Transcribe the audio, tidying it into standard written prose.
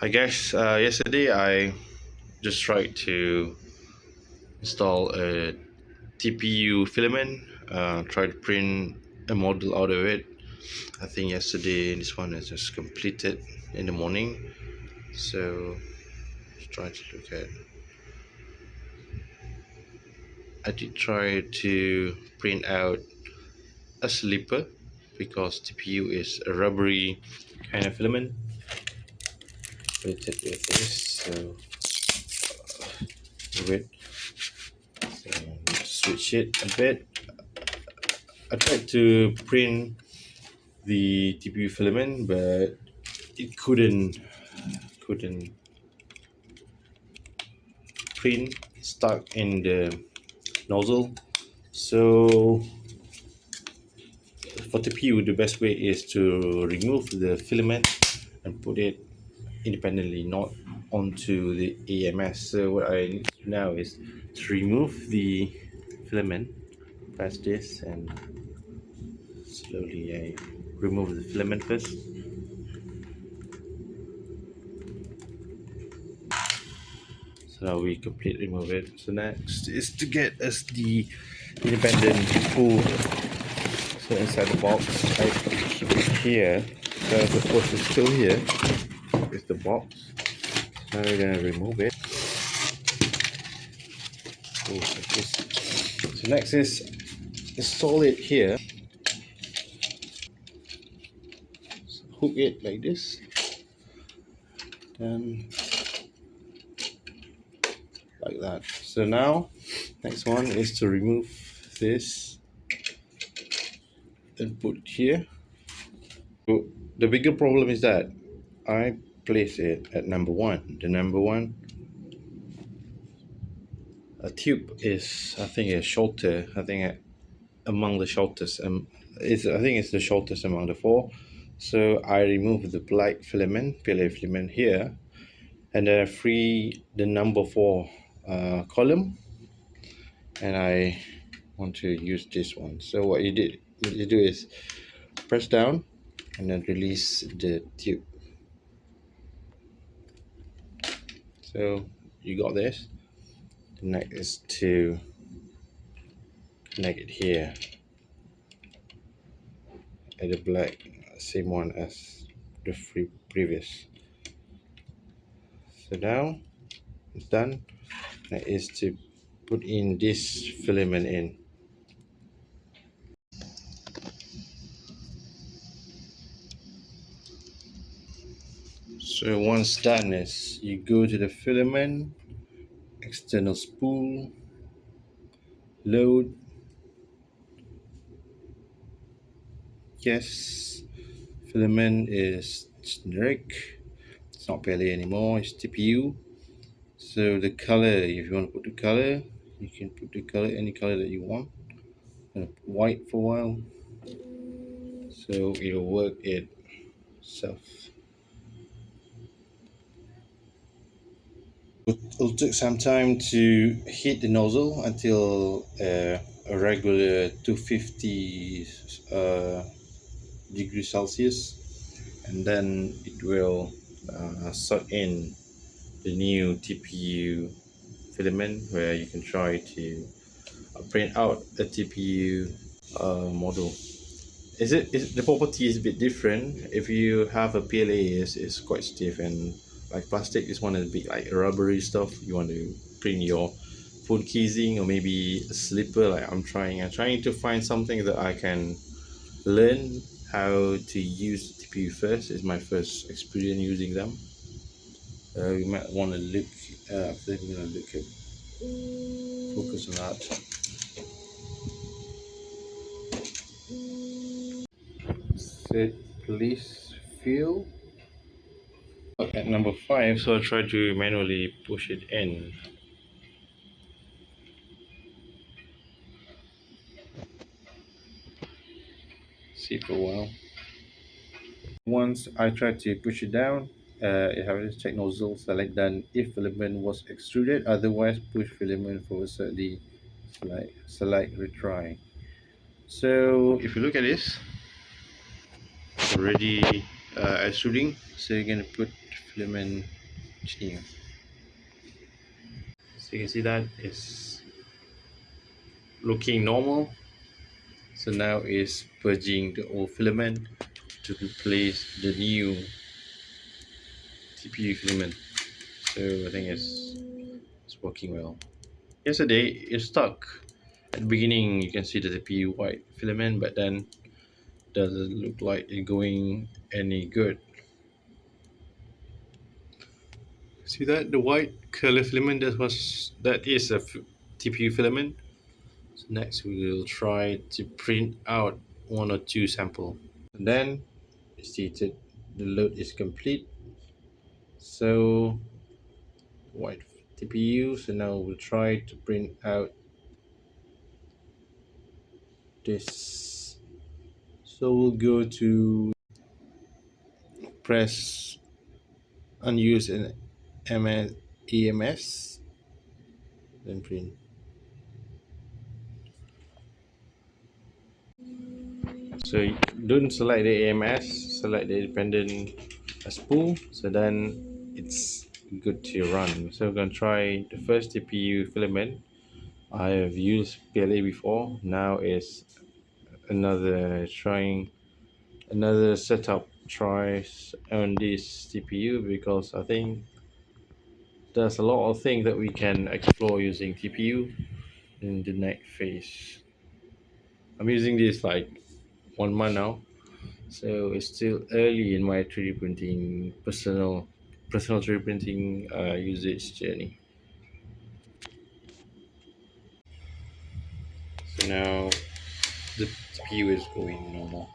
Hi guys, yesterday I just tried to install a TPU filament, tried to print a model out of it. I think yesterday this one is just completed in the morning. So let's try to look at. I did try to print out a slipper because TPU is a rubbery kind of filament. Printed with this, so move it. So switch it a bit. I tried to print the TPU filament, but it couldn't print, stuck in the nozzle. So for TPU, the best way is to remove the filament and put it independently, not onto the AMS. So what I need to do now is to remove the filament. Press this and slowly I remove the filament first. So now we completely remove it. So next is to get us the independent spool. So inside the box, I keep it here. So the force is still here with the box. Now we're gonna remove it. Like this. So next is install it here. So hook it like this. And like that. So now next one is to remove this and put here. So the bigger problem is that I place it at number one. The number one tube is, I think, a shorter. I think among the shortest. I think it's the shortest among the four. So I remove the black filament, PLA filament here, and then I free the number four column, and I want to use this one. So what you do is press down and then release the tube. So you got this. The next is to connect it here at the black, same one as the previous. So now it's done. That is to put in this filament in. So once done is you go to the filament, external spool, load. Yes, filament is generic. It's not PLA anymore, it's TPU. So the color, if you want to put the color, you can put the color, any color that you want. I'm gonna put white for a while, so it'll work itself. It'll take some time to heat the nozzle until a regular 250 degrees Celsius, and then it will suck in the new TPU filament, where you can try to print out a TPU model. Is the property is a bit different. If you have a PLA, is quite stiff, and like plastic, this one is a bit like rubbery stuff. You want to print your phone casing or maybe a slipper. Like I'm trying to find something that I can learn how to use TPU first. It's my first experience using them. We might want to look. After we're gonna look at focus on that. Set police fill at number 5, so I try to manually push it in. See for a while. Once I try to push it down, it has check nozzle, select done if filament was extruded, otherwise push filament forward slightly, select retry. So if you look at this, already extruding, so you're going to put filament engineer. So you can see that is looking normal. So now is purging the old filament to replace the new TPU filament. So I think it's working well. Yesterday it stuck. At the beginning you can see the TPU white filament, but then doesn't look like it going any good. See that the white color filament that is a TPU filament. So next we will try to print out one or two sample. And then stated the load is complete. So white TPU. So now we'll try to print out this. So we'll go to press unused in MS, AMS, then print. So don't select the AMS, select the independent spool. So then it's good to run. So we're gonna try the first TPU filament. I have used PLA before. Now is trying another setup tries on this TPU, because I think there's a lot of things that we can explore using TPU in the next phase. I'm using this like 1 month now, so it's still early in my 3D printing personal 3D printing usage journey. So now the TPU is going normal.